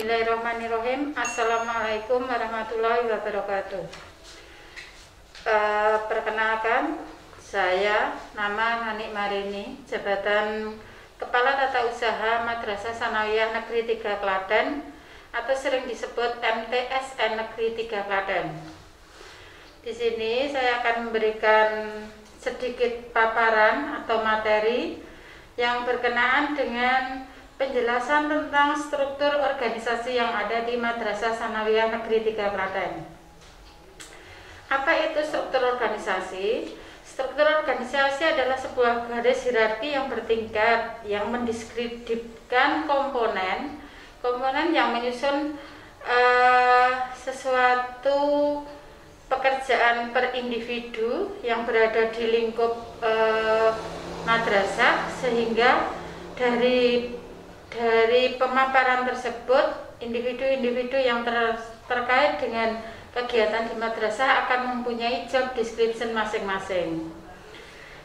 Bismillahirrahmanirrahim. Assalamualaikum warahmatullahi wabarakatuh. Perkenalkan, saya nama Nanik Marini, jabatan Kepala Tata Usaha Madrasah Sanawiyah Negeri 3 Klaten atau sering disebut MTSN Negeri 3 Klaten. Di sini saya akan memberikan sedikit paparan atau materi yang berkenaan dengan penjelasan tentang struktur organisasi yang ada di Madrasah Sanawiyah Negeri 3 Klaten. Apa itu struktur organisasi? Struktur organisasi adalah sebuah garis hierarki yang bertingkat yang mendeskripsikan komponen yang menyusun sesuatu pekerjaan per individu yang berada di lingkup madrasah, sehingga dari pemaparan tersebut individu-individu yang terkait dengan kegiatan di madrasah akan mempunyai job description masing-masing.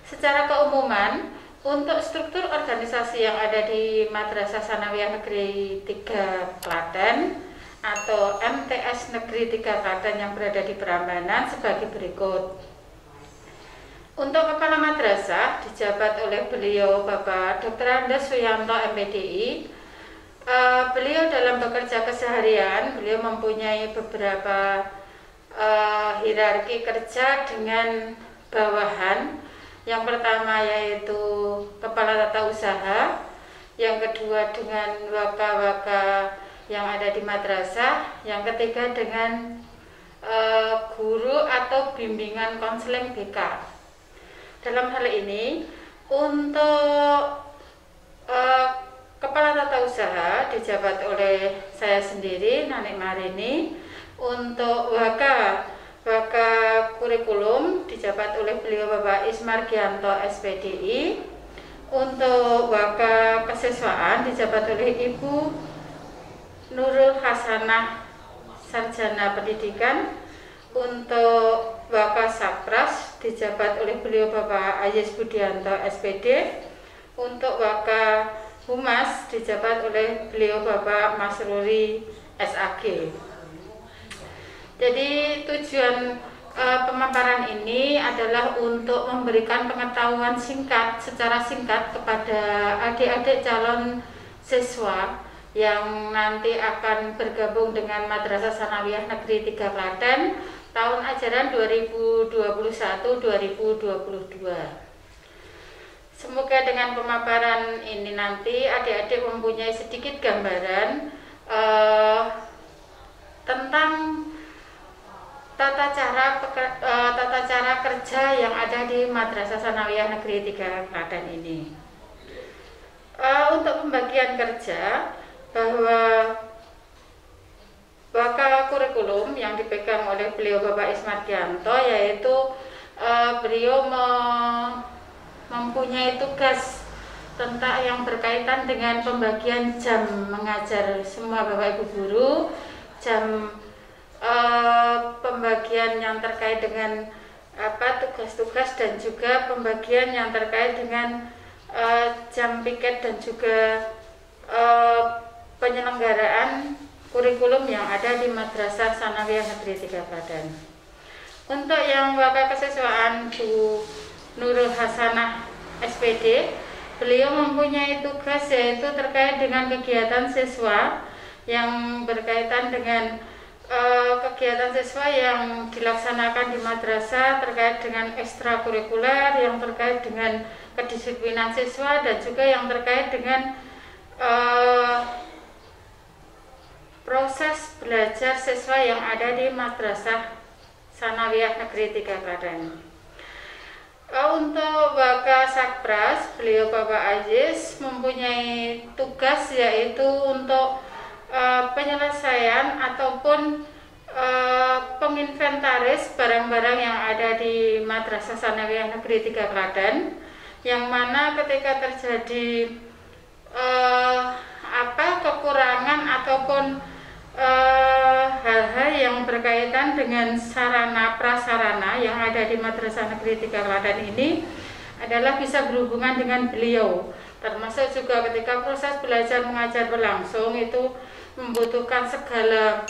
Secara keumuman, untuk struktur organisasi yang ada di Madrasah Sanawiyah Negeri 3 Klaten atau MTS Negeri 3 Klaten yang berada di Prambanan sebagai berikut. Untuk Kepala Madrasah dijabat oleh beliau Bapak Dr. Andes Suyanto MPDI. Beliau dalam bekerja keseharian, beliau mempunyai beberapa hierarki kerja dengan bawahan. Yang pertama yaitu Kepala Tata Usaha, yang kedua dengan waka-waka yang ada di madrasah, yang ketiga dengan guru atau bimbingan konseling BK. Dalam hal ini, untuk Kepala Tata Usaha dijabat oleh saya sendiri, Nanik Marini. Untuk waka kurikulum dijabat oleh beliau Bapak Ismar Gianto SPDI. Untuk waka kesiswaan dijabat oleh Ibu Nurul Hasanah Sarjana Pendidikan. Untuk waka Sakpras dijabat oleh beliau Bapak Ayes Budianto SPD. Untuk waka Humas dijabat oleh beliau Bapak Masruri SAG. Jadi tujuan pemaparan ini adalah untuk memberikan pengetahuan secara singkat kepada adik-adik calon siswa yang nanti akan bergabung dengan Madrasah Sanawiyah Negeri 3 Klaten tahun ajaran 2021-2022. Semoga dengan pemaparan ini nanti adik-adik mempunyai sedikit gambaran tentang tata cara kerja yang ada di Madrasah Sanawiyah Negeri 3 Klaten ini. Untuk pembagian kerja, bahwa waka kurikulum yang dipegang oleh beliau Bapak Ismar Gianto, yaitu beliau mempunyai tugas tentang yang berkaitan dengan pembagian jam mengajar semua Bapak Ibu guru, jam pembagian yang terkait dengan tugas-tugas, dan juga pembagian yang terkait dengan jam piket dan juga penyelenggaraan kurikulum yang ada di Madrasah Sanawiyah Negeri 3 Klaten. Untuk yang waka kesiswaan Bu Nurul Hasanah SPD, beliau mempunyai tugas yaitu terkait dengan kegiatan siswa yang berkaitan dengan kegiatan siswa yang dilaksanakan di madrasah terkait dengan ekstrakurikuler, yang terkait dengan kedisiplinan siswa, dan juga yang terkait dengan proses belajar siswa yang ada di Madrasah Sanawiyah Negeri 3 Klaten. Untuk waka Sakpras, beliau Bapak Aziz mempunyai tugas yaitu untuk penyelesaian ataupun penginventaris barang-barang yang ada di Madrasah Sanawiyah Negeri 3 Klaten, yang mana ketika terjadi kekurangan ataupun hal-hal yang berkaitan dengan sarana prasarana yang ada di Madrasah Negeri 3 Klaten ini adalah bisa berhubungan dengan beliau, termasuk juga ketika proses belajar mengajar berlangsung itu membutuhkan segala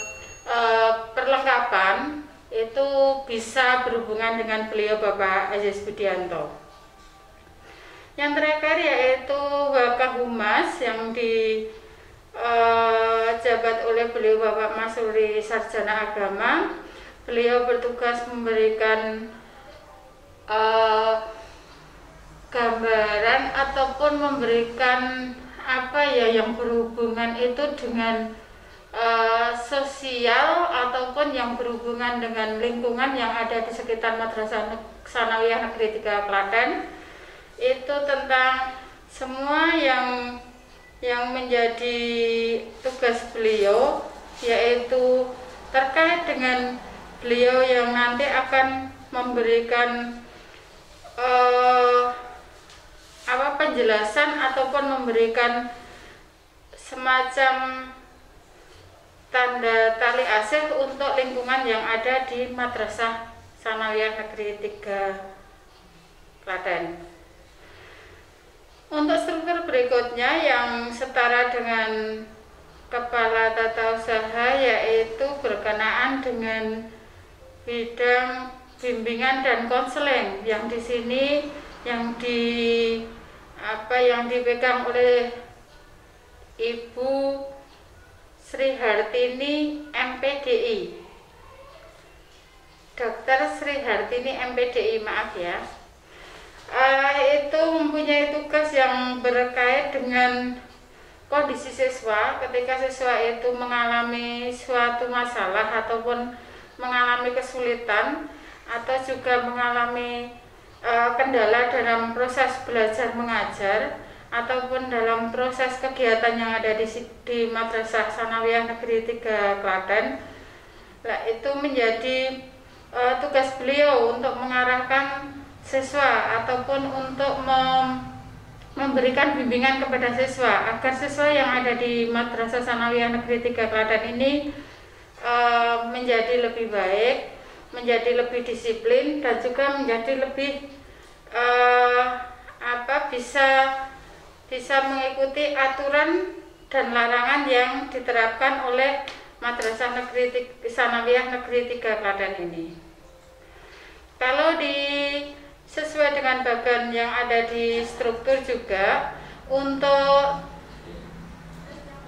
perlengkapan, itu bisa berhubungan dengan beliau Bapak Aziz Budianto. Yang terakhir yaitu Wakahumas yang dijabat oleh beliau Bapak Masuri Sarjana Agama. Beliau bertugas memberikan gambaran ataupun memberikan apa ya yang berhubungan itu dengan sosial ataupun yang berhubungan dengan lingkungan yang ada di sekitar Madrasah Tsanawiyah Negeri 3 Klaten. Itu tentang semua yang menjadi tugas beliau, yaitu terkait dengan beliau yang nanti akan memberikan penjelasan ataupun memberikan semacam tanda tali asih untuk lingkungan yang ada di Madrasah Tsanawiyah Negeri 3 Klaten. Untuk struktur berikutnya yang setara dengan kepala tata usaha, yaitu berkenaan dengan bidang bimbingan dan konseling yang di sini yang dipegang oleh Ibu Sri Hartini MPDI, Dr. Sri Hartini MPDI, maaf ya. Itu mempunyai tugas yang berkait dengan kondisi siswa ketika siswa itu mengalami suatu masalah ataupun mengalami kesulitan atau juga mengalami kendala dalam proses belajar mengajar ataupun dalam proses kegiatan yang ada di Madrasah Tsanawiyah Negeri 3 Klaten. Nah, itu menjadi tugas beliau untuk mengarahkan siswa ataupun untuk memberikan bimbingan kepada siswa agar siswa yang ada di Madrasah Tsanawiyah Negeri 3 Klaten ini menjadi lebih baik, menjadi lebih disiplin, dan juga menjadi lebih bisa mengikuti aturan dan larangan yang diterapkan oleh Madrasah Tsanawiyah Negeri 3 Klaten ini. Kalau sesuai dengan bagian yang ada di struktur juga, untuk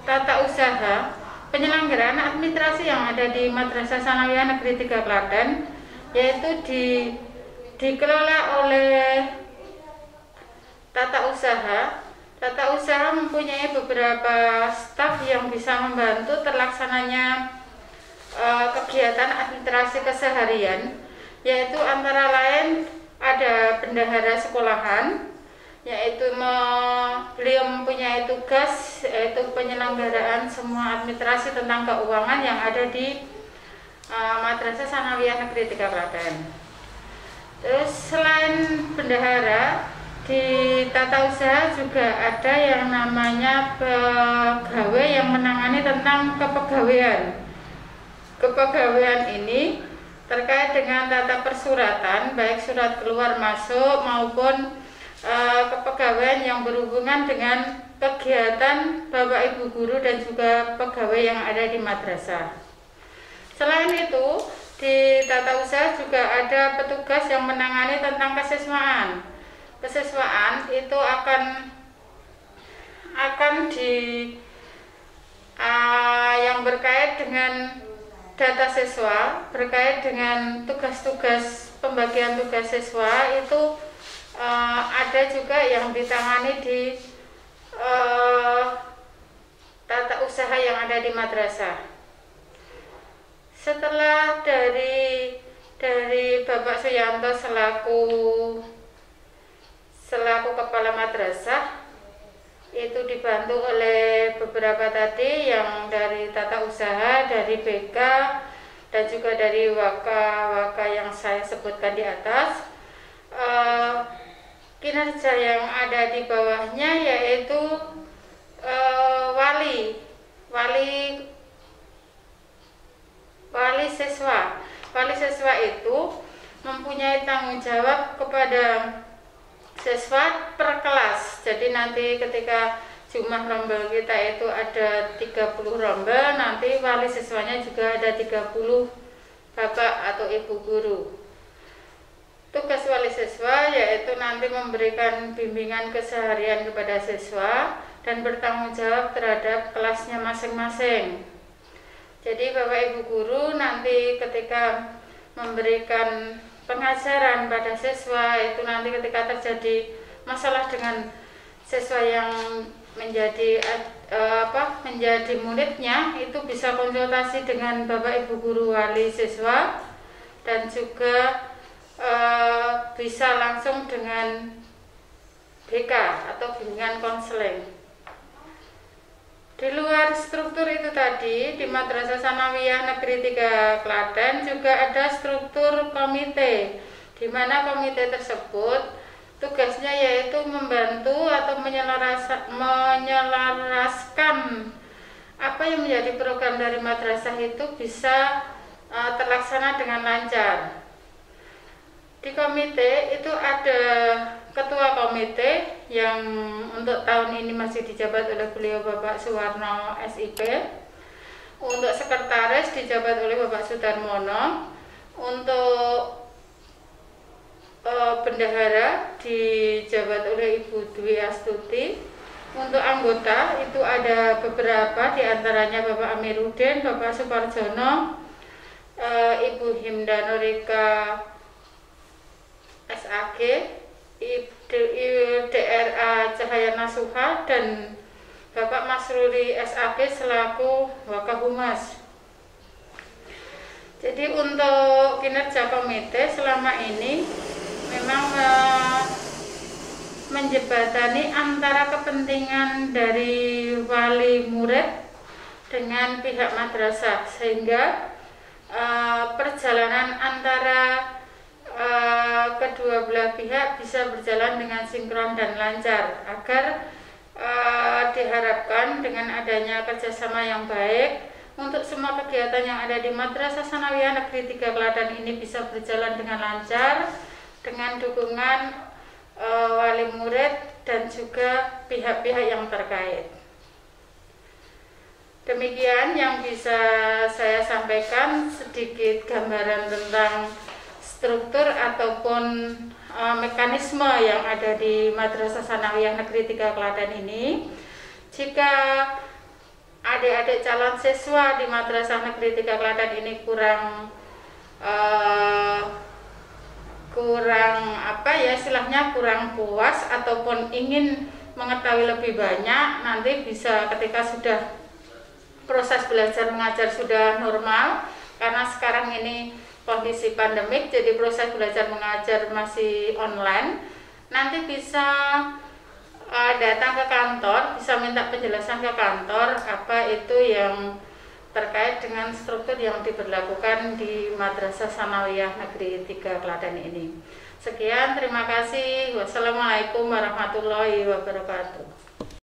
tata usaha penyelenggaraan administrasi yang ada di Madrasah Tsanawiyah Negeri 3 Klaten, yaitu dikelola oleh tata usaha. Tata usaha mempunyai beberapa staf yang bisa membantu terlaksananya kegiatan administrasi keseharian, yaitu antara lain ada bendahara sekolahan, yaitu beliau mempunyai tugas yaitu penyelenggaraan semua administrasi tentang keuangan yang ada di Madrasah Tsanawiyah Negeri 3 Klaten. Terus selain bendahara, di tata usaha juga ada yang namanya pegawai yang menangani tentang kepegawaian. Kepegawaian ini terkait dengan tata persuratan, baik surat keluar masuk maupun kepegawaian yang berhubungan dengan kegiatan Bapak Ibu guru dan juga pegawai yang ada di madrasah. Selain itu, di tata usaha juga ada petugas yang menangani tentang kesiswaan. Kesiswaan itu akan yang berkait dengan data siswa, berkait dengan tugas-tugas pembagian tugas siswa itu ada juga yang ditangani di tata usaha yang ada di madrasah. Setelah dari Bapak Suyanto selaku kepala madrasah, itu dibantu oleh beberapa tadi yang dari tata usaha, dari BK, dan juga dari waka yang saya sebutkan di atas. Kinerja yang ada di bawahnya yaitu wali siswa. Wali siswa itu mempunyai tanggung jawab kepada siswa per kelas. Jadi nanti ketika jumlah rombel kita itu ada 30 rombel, nanti wali siswanya juga ada 30 bapak atau ibu guru. Tugas wali siswa yaitu nanti memberikan bimbingan keseharian kepada siswa dan bertanggung jawab terhadap kelasnya masing-masing. Jadi bapak ibu guru nanti ketika memberikan pengajaran pada siswa itu nanti ketika terjadi masalah dengan siswa yang menjadi muridnya itu bisa konsultasi dengan bapak ibu guru wali siswa dan juga bisa langsung dengan BK atau bimbingan konseling. Di luar struktur itu tadi, di Madrasah Sanawiyah Negeri 3 Klaten juga ada struktur komite, di mana komite tersebut tugasnya yaitu membantu atau menyelaraskan apa yang menjadi program dari madrasah itu bisa terlaksana dengan lancar. Di komite itu ada ketua komite yang untuk tahun ini masih dijabat oleh beliau Bapak Suwarno SIP. Untuk sekretaris dijabat oleh Bapak Sudarmono. Untuk bendahara dijabat oleh Ibu Dwi Astuti. Untuk anggota itu ada beberapa, diantaranya Bapak Amiruddin, Bapak Suparjono, Ibu Himda Norika SAG, DRA Cahaya Nasuha, dan Bapak Masruri SAG selaku Wakahumas. Jadi untuk kinerja komite selama ini memang menjembatani antara kepentingan dari wali murid dengan pihak madrasah, sehingga perjalanan antara kedua belah pihak bisa berjalan dengan sinkron dan lancar, agar diharapkan dengan adanya kerjasama yang baik untuk semua kegiatan yang ada di Madrasah Sanawiyah Negeri 3 Klaten ini bisa berjalan dengan lancar dengan dukungan wali murid dan juga pihak-pihak yang terkait. Demikian yang bisa saya sampaikan, sedikit gambaran tentang struktur ataupun mekanisme yang ada di Madrasah Sanawiyah Negeri 3 Klaten ini. Jika adik-adik calon siswa di Madrasah Negeri 3 Klaten ini kurang kurang puas ataupun ingin mengetahui lebih banyak, nanti bisa ketika sudah proses belajar mengajar sudah normal, karena sekarang ini kondisi pandemik, jadi proses belajar mengajar masih online. Nanti bisa datang ke kantor, bisa minta penjelasan ke kantor apa itu yang terkait dengan struktur yang diberlakukan di Madrasah Sanawiyah Negeri 3 Klaten ini. Sekian, terima kasih. Wassalamualaikum warahmatullahi wabarakatuh.